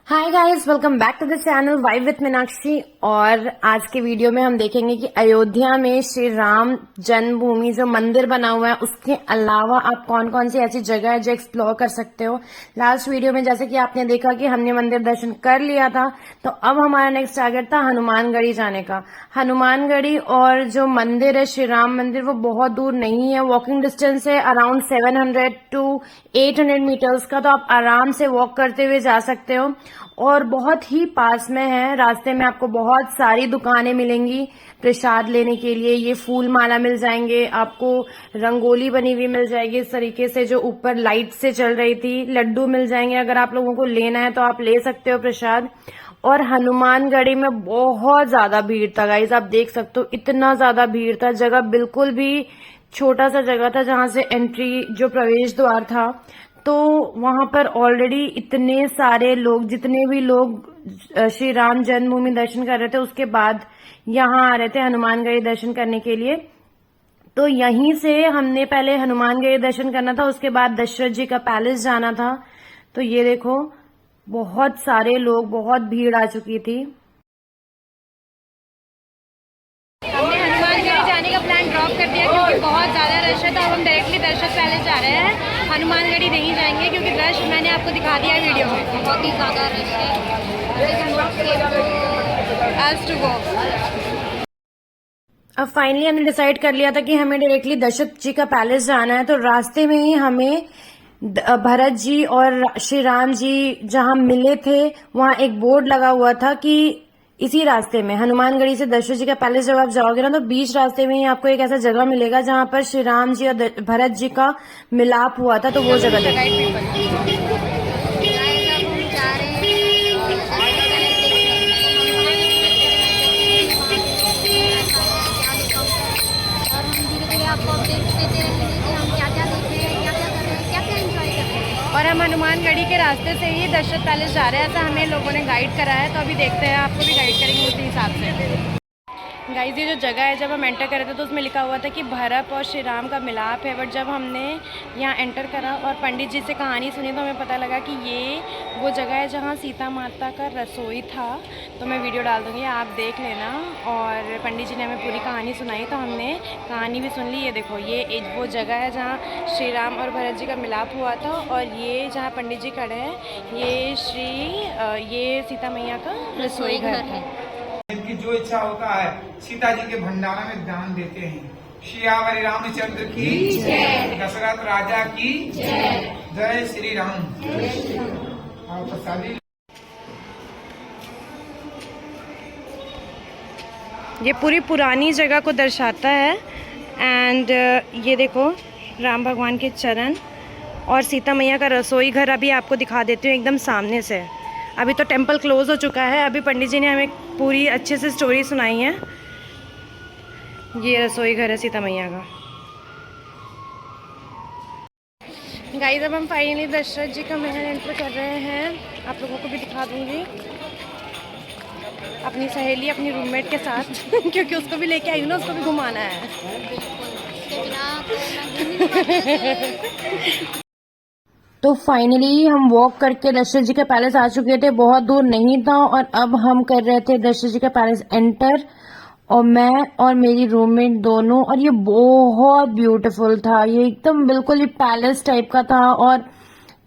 Hi guys, welcome back to the channel vibe with Meenakshi. और आज के वीडियो में हम देखेंगे कि अयोध्या में श्री राम जन्मभूमि जो मंदिर बना हुआ है उसके अलावा आप कौन कौन सी ऐसी जगह है जो एक्सप्लोर कर सकते हो। लास्ट वीडियो में जैसे कि आपने देखा कि हमने मंदिर दर्शन कर लिया था, तो अब हमारा नेक्स्ट टारगेट था हनुमानगढ़ी जाने का। हनुमानगढ़ी और जो मंदिर है श्री राम मंदिर वो बहुत दूर नहीं है, वॉकिंग डिस्टेंस है अराउंड 700 टू 800 मीटर्स का, तो आप आराम से वॉक करते हुए जा सकते हो और बहुत ही पास में है। रास्ते में आपको बहुत सारी दुकानें मिलेंगी प्रसाद लेने के लिए। ये फूल माला मिल जाएंगे आपको, रंगोली बनी हुई मिल जाएगी इस तरीके से जो ऊपर लाइट से चल रही थी, लड्डू मिल जाएंगे। अगर आप लोगों को लेना है तो आप ले सकते हो प्रसाद। और हनुमानगढ़ी में बहुत ज्यादा भीड़ था गाइस, आप देख सकते हो इतना ज्यादा भीड़ था। जगह बिल्कुल भी छोटा सा जगह था जहां से एंट्री जो प्रवेश द्वार था, तो वहां पर ऑलरेडी इतने सारे लोग, जितने भी लोग श्री राम जन्मभूमि दर्शन कर रहे थे उसके बाद यहाँ आ रहे थे हनुमानगढ़ी दर्शन करने के लिए। तो यहीं से हमने पहले हनुमानगढ़ी दर्शन करना था, उसके बाद दशरथ जी का पैलेस जाना था। तो ये देखो बहुत सारे लोग, बहुत भीड़ आ चुकी थी। हमने हनुमानगढ़ी जाने का प्लान ड्रॉप कर दिया क्योंकि बहुत ज़्यादा रश है, तो अब हम डायरेक्टली दशरथ पैलेस जा रहे हैं। हनुमानगढ़ी नहीं जाएंगे क्योंकि रश मैंने आपको दिखा दिया वीडियो में, बहुत ही ज़्यादा रश है। अब फाइनली हमने डिसाइड कर लिया था कि हमें डायरेक्टली दशरथ जी का पैलेस जाना है। तो रास्ते में ही हमें भरत जी और श्री राम जी जहां मिले थे वहां एक बोर्ड लगा हुआ था कि इसी रास्ते में हनुमानगढ़ी से दशरथ जी का पैलेस जब आप जाओगे ना, तो बीच रास्ते में ही आपको एक ऐसा जगह मिलेगा जहां पर श्री राम जी और भरत जी का मिलाप हुआ था। तो वो जगह और हम हनुमानगढ़ी के रास्ते से ही दशरथ पैलेस जा रहे हैं, ऐसा हमें लोगों ने गाइड करा है। तो अभी देखते हैं, आपको भी गाइड करेंगे उसी हिसाब से। गाइस, ये जो जगह है जब हम एंटर करे थे तो उसमें लिखा हुआ था कि भरत और श्री राम का मिलाप है, बट जब हमने यहाँ एंटर करा और पंडित जी से कहानी सुनी तो हमें पता लगा कि ये वो जगह है जहाँ सीता माता का रसोई था। तो मैं वीडियो डाल दूँगी, आप देख लेना। और पंडित जी ने हमें पूरी कहानी सुनाई तो हमने कहानी भी सुन ली। ये देखो, ये वो जगह है जहाँ श्री राम और भरत जी का मिलाप हुआ था। और ये जहाँ पंडित जी खड़े हैं ये सीता मैया का रसोई घर है। इनकी जो इच्छा होता है सीता जी के भंडारा में दान देते हैं। सियावर रामचंद्र की जय, दशरथ राजा की जय, जय श्री राम। और प्रसादी ये पूरी पुरानी जगह को दर्शाता है। एंड ये देखो राम भगवान के चरण और सीता मैया का रसोई घर अभी आपको दिखा देती हूँ एकदम सामने से। अभी तो टेंपल क्लोज हो चुका है, अभी पंडित जी ने हमें पूरी अच्छे से स्टोरी सुनाई है। ये रसोई घर है सीता मैया का। गाइस, अब हम फाइनली दशरथ जी का महल एंटर कर रहे हैं, आप लोगों को भी दिखा दूंगी अपनी सहेली, अपनी रूममेट के साथ क्योंकि उसको भी लेके आई हूँ ना, उसको भी घुमाना है। तो फाइनली हम वॉक करके दशरथ जी के पैलेस आ चुके थे, बहुत दूर नहीं था। और अब हम कर रहे थे दशरथ जी का पैलेस एंटर, और मैं और मेरी रूममेट दोनों। और ये बहुत ब्यूटीफुल था, ये एकदम बिल्कुल ही पैलेस टाइप का था। और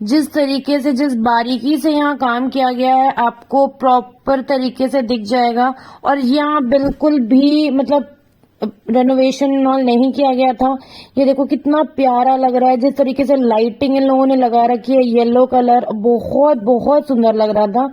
जिस तरीके से, जिस बारीकी से यहाँ काम किया गया है आपको प्रॉपर तरीके से दिख जाएगा। और यहाँ बिल्कुल भी मतलब रेनोवेशन नहीं किया गया था। ये देखो कितना प्यारा लग रहा है, जिस तरीके से लाइटिंग इन लोगों ने लगा रखी है, येलो कलर, बहुत बहुत सुंदर लग रहा था।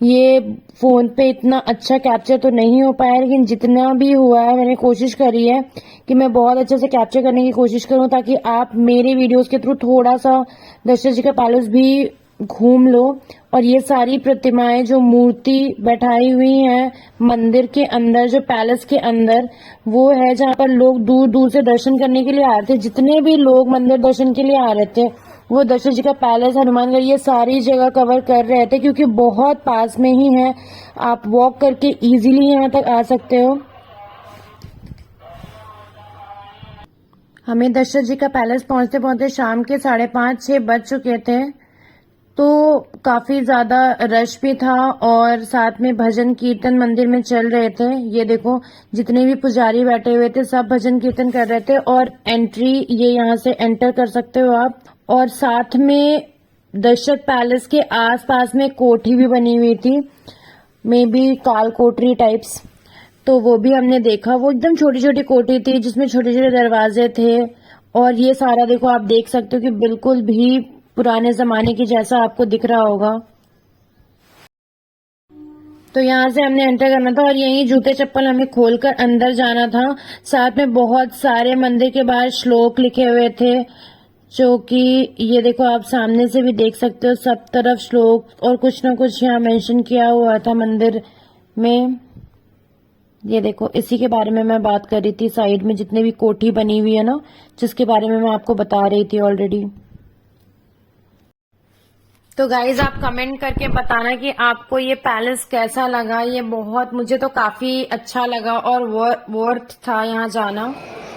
ये फोन पे इतना अच्छा कैप्चर तो नहीं हो पाया, लेकिन जितना भी हुआ है मैंने कोशिश करी है कि मैं बहुत अच्छे से कैप्चर करने की कोशिश करूं, ताकि आप मेरे वीडियोस के थ्रू थोड़ा सा दशरथ जी का पैलेस भी घूम लो। और ये सारी प्रतिमाएं जो मूर्ति बैठाई हुई हैं मंदिर के अंदर, जो पैलेस के अंदर, वो है जहाँ पर लोग दूर दूर से दर्शन करने के लिए आ रहे थे। जितने भी लोग मंदिर दर्शन के लिए आ रहे थे वो दशरथ जी का पैलेस, हनुमानगढ़ी, ये सारी जगह कवर कर रहे थे क्योंकि बहुत पास में ही है। आप वॉक करके इजीली यहाँ तक आ सकते हो। हमें दशरथ जी का पैलेस पहुंचते पहुंचते शाम के 5:30-6 बज चुके थे। तो काफी ज्यादा रश भी था और साथ में भजन कीर्तन मंदिर में चल रहे थे। ये देखो जितने भी पुजारी बैठे हुए थे सब भजन कीर्तन कर रहे थे और एंट्री ये यहाँ से एंटर कर सकते हो आप। और साथ में दशरथ पैलेस के आसपास में कोठी भी बनी हुई थी, मे बी काल कोठरी टाइप्स, तो वो भी हमने देखा। वो एकदम छोटी छोटी कोठी थी जिसमें छोटे छोटे दरवाजे थे और ये सारा देखो आप देख सकते हो कि बिल्कुल भी पुराने जमाने की जैसा आपको दिख रहा होगा। तो यहाँ से हमने एंटर करना था और यही जूते चप्पल हमें खोलकर अंदर जाना था। साथ में बहुत सारे मंदिर के बाहर श्लोक लिखे हुए थे जो कि ये देखो आप सामने से भी देख सकते हो, सब तरफ श्लोक और कुछ ना कुछ यहाँ मेंशन किया हुआ था मंदिर में। ये देखो इसी के बारे में मैं बात कर रही थी, साइड में जितने भी कोठी बनी हुई है ना, जिसके बारे में मैं आपको बता रही थी ऑलरेडी। तो गाइज आप कमेंट करके बताना कि आपको ये पैलेस कैसा लगा। ये बहुत मुझे तो काफी अच्छा लगा और वर्थ था यहाँ जाना।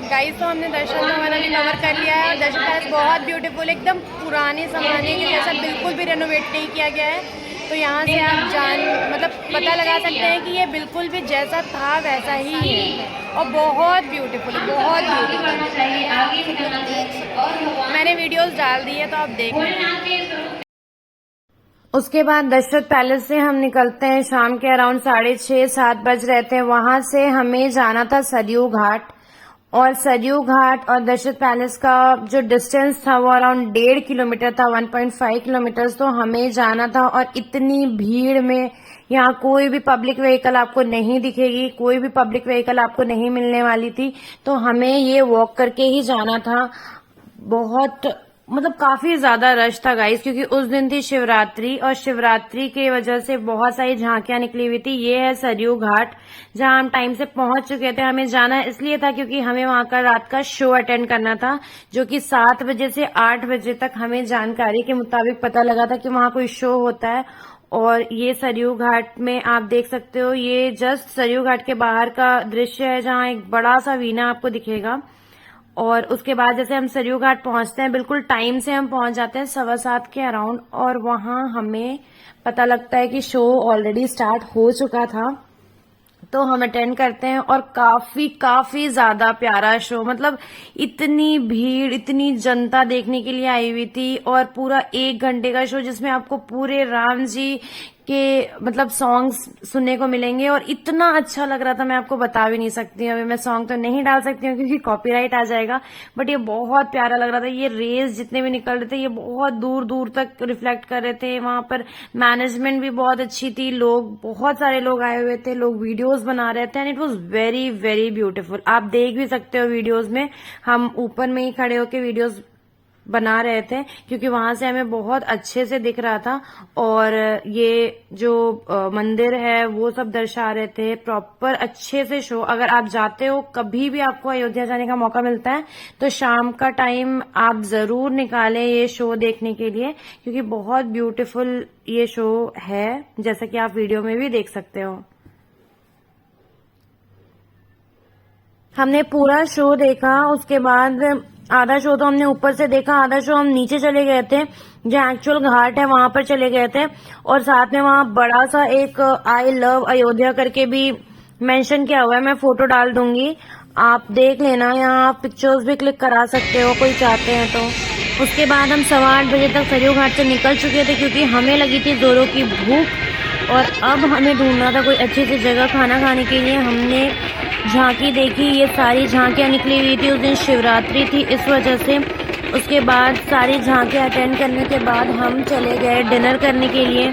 गाइस तो हमने दर्शन हमारा भी कवर कर लिया है और दर्शन पैलेस बहुत ब्यूटीफुल, एकदम पुराने जमाने के जैसा, बिल्कुल भी रेनोवेट नहीं किया गया है। तो यहाँ से आप मतलब पता लगा सकते हैं कि ये बिल्कुल भी जैसा था वैसा ही है और बहुत ब्यूटीफुल है, बहुत ब्यूटीफुल। मैंने वीडियोस डाल दी है तो आप देख लें। उसके बाद दशरथ पैलेस से हम निकलते हैं शाम के अराउंड 6:30-7 बज रहे थे। वहां से हमें जाना था सरयू घाट और सरयू घाट और दशरथ पैलेस का जो डिस्टेंस था वो अराउंड 1.5 किलोमीटर था, 1.5 किलोमीटर। तो हमें जाना था और इतनी भीड़ में यहाँ कोई भी पब्लिक व्हीकल आपको नहीं दिखेगी, कोई भी पब्लिक व्हीकल आपको नहीं मिलने वाली थी। तो हमें ये वॉक करके ही जाना था। बहुत मतलब काफी ज्यादा रश था गाइस, क्योंकि उस दिन थी शिवरात्रि और शिवरात्रि की वजह से बहुत सारी झांकियां निकली हुई थी। ये है सरयू घाट जहां हम टाइम से पहुंच चुके थे। हमें जाना इसलिए था क्योंकि हमें वहां का रात का शो अटेंड करना था, जो कि 7 बजे से 8 बजे तक हमें जानकारी के मुताबिक पता लगा था कि वहां कोई शो होता है। और ये सरयू घाट में आप देख सकते हो, ये जस्ट सरयू घाट के बाहर का दृश्य है जहां एक बड़ा सा वीणा आपको दिखेगा। और उसके बाद जैसे हम सरयू घाट पहुंचते हैं, बिल्कुल टाइम से हम पहुंच जाते हैं 7:15 के अराउंड, और वहां हमें पता लगता है कि शो ऑलरेडी स्टार्ट हो चुका था। तो हम अटेंड करते हैं और काफी ज्यादा प्यारा शो, मतलब इतनी भीड़, इतनी जनता देखने के लिए आई हुई थी और पूरा 1 घंटे का शो जिसमें आपको पूरे राम जी के मतलब सॉन्ग्स सुनने को मिलेंगे और इतना अच्छा लग रहा था, मैं आपको बता भी नहीं सकती। अभी मैं सॉन्ग तो नहीं डाल सकती हूँ क्योंकि कॉपीराइट आ जाएगा, बट ये बहुत प्यारा लग रहा था। ये रेस जितने भी निकल रहे थे ये बहुत दूर दूर तक रिफ्लेक्ट कर रहे थे। वहां पर मैनेजमेंट भी बहुत अच्छी थी, लोग बहुत सारे लोग आए हुए थे, लोग वीडियोस बना रहे थे and it was very very beautiful. आप देख भी सकते हो वीडियोस में, हम ऊपर में ही खड़े होकर वीडियोस बना रहे थे क्योंकि वहां से हमें बहुत अच्छे से दिख रहा था। और ये जो मंदिर है वो सब दर्शा रहे थे प्रॉपर अच्छे से शो। अगर आप जाते हो, कभी भी आपको अयोध्या जाने का मौका मिलता है तो शाम का टाइम आप जरूर निकालें ये शो देखने के लिए, क्योंकि बहुत ब्यूटीफुल ये शो है, जैसा कि आप वीडियो में भी देख सकते हो। हमने पूरा शो देखा, उसके बाद आधा शो तो हमने ऊपर से देखा, आधा शो हम नीचे चले गए थे जहाँ एक्चुअल घाट है वहां पर चले गए थे। और साथ में वहां बड़ा सा एक आई लव अयोध्या करके भी मेंशन किया हुआ है, मैं फोटो डाल दूंगी, आप देख लेना। यहाँ आप पिक्चर्स भी क्लिक करा सकते हो कोई चाहते हैं तो। उसके बाद हम 8:15 बजे तक सरयू घाट से निकल चुके थे क्योंकि हमें लगी थी जोरों की भूख और अब हमें ढूंढना था कोई अच्छी सी जगह खाना खाने के लिए। हमने झांकी देखी, ये सारी झांकियां निकली हुई थी, उस दिन शिवरात्रि थी इस वजह से। उसके बाद सारी झांकियां अटेंड करने के बाद हम चले गए डिनर करने के लिए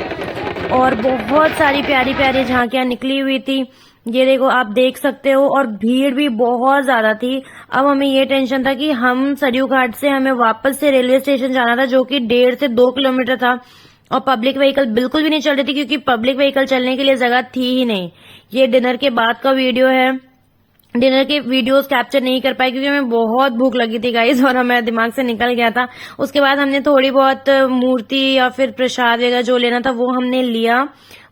और बहुत सारी प्यारी प्यारी झांकियां निकली हुई थी, ये देखो आप देख सकते हो। और भीड़ भी बहुत ज्यादा थी। अब हमें ये टेंशन था कि हम सरयू घाट से हमें वापस से रेलवे स्टेशन जाना था, जो कि 1.5 से 2 किलोमीटर था और पब्लिक व्हीकल बिल्कुल भी नहीं चल रही थी क्योंकि पब्लिक व्हीकल चलने के लिए जगह थी ही नहीं। ये डिनर के बाद का वीडियो है, डिनर के वीडियोस कैप्चर नहीं कर पाई क्योंकि हमें बहुत भूख लगी थी गाइस और हमारे दिमाग से निकल गया था। उसके बाद हमने थोड़ी बहुत मूर्ति या फिर प्रसाद वगैरह जो लेना था वो हमने लिया,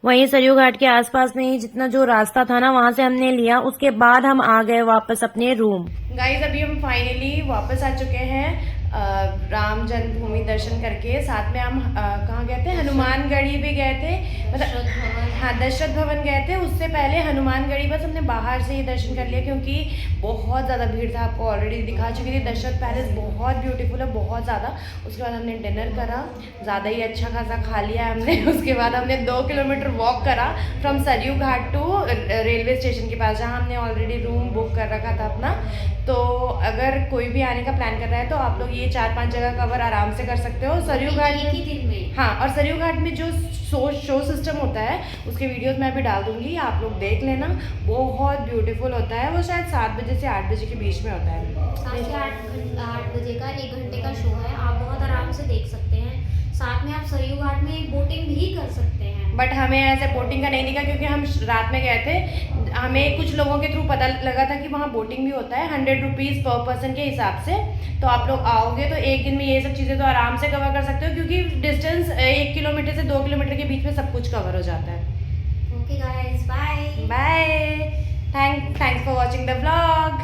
वहीं सरयू घाट के आसपास में ही जितना जो रास्ता था ना वहां से हमने लिया। उसके बाद हम आ गए वापस अपने रूम। गाइस अभी हम फाइनली वापस आ चुके हैं राम जन्मभूमि दर्शन करके साथ में हम कहाँ गए थे, हनुमानगढ़ी भी गए थे, मतलब हाँ दशरथ भवन गए थे। उससे पहले हनुमानगढ़ी बस हमने बाहर से ही दर्शन कर लिया क्योंकि बहुत ज़्यादा भीड़ था, आपको ऑलरेडी दिखा चुकी थी। दशरथ पैलेस बहुत ब्यूटीफुल है, बहुत ज़्यादा। उसके बाद हमने डिनर करा, ज़्यादा ही अच्छा खासा खा लिया हमने। उसके बाद हमने 2 किलोमीटर वॉक करा from Sarayu ghat to railway station के पास, जहाँ हमने ऑलरेडी रूम बुक कर रखा था अपना। तो अगर कोई भी आने का प्लान कर रहा है तो आप लोग ये 4-5 जगह कवर आराम से कर सकते हो। सरयू घाट एक ही दिन में। हाँ, और सरयू घाट में जो शो सिस्टम होता है उसके वीडियोस मैं अभी डाल दूंगी, आप लोग देख लेना, बहुत ब्यूटीफुल होता है। वो शायद 7 बजे से 8 बजे के बीच में होता है। 7 से 8 बजे का 1 घंटे का शो है, आप बहुत आराम से देख सकते हैं। साथ में आप सरयू घाट में बोटिंग भी कर सकते हैं। बट हमें ऐसे बोटिंग का नहीं दिखा क्योंकि हम रात में गए थे। हमें कुछ लोगों के थ्रू पता लगा था कि वहाँ बोटिंग भी होता है 100 रुपीज़ पर पर्सन के हिसाब से। तो आप लोग आओगे तो एक दिन में ये सब चीज़ें तो आराम से कवर कर सकते हो क्योंकि डिस्टेंस 1 किलोमीटर से 2 किलोमीटर के बीच में सब कुछ कवर हो जाता है। Okay guys, bye bye, thanks for watching the vlog.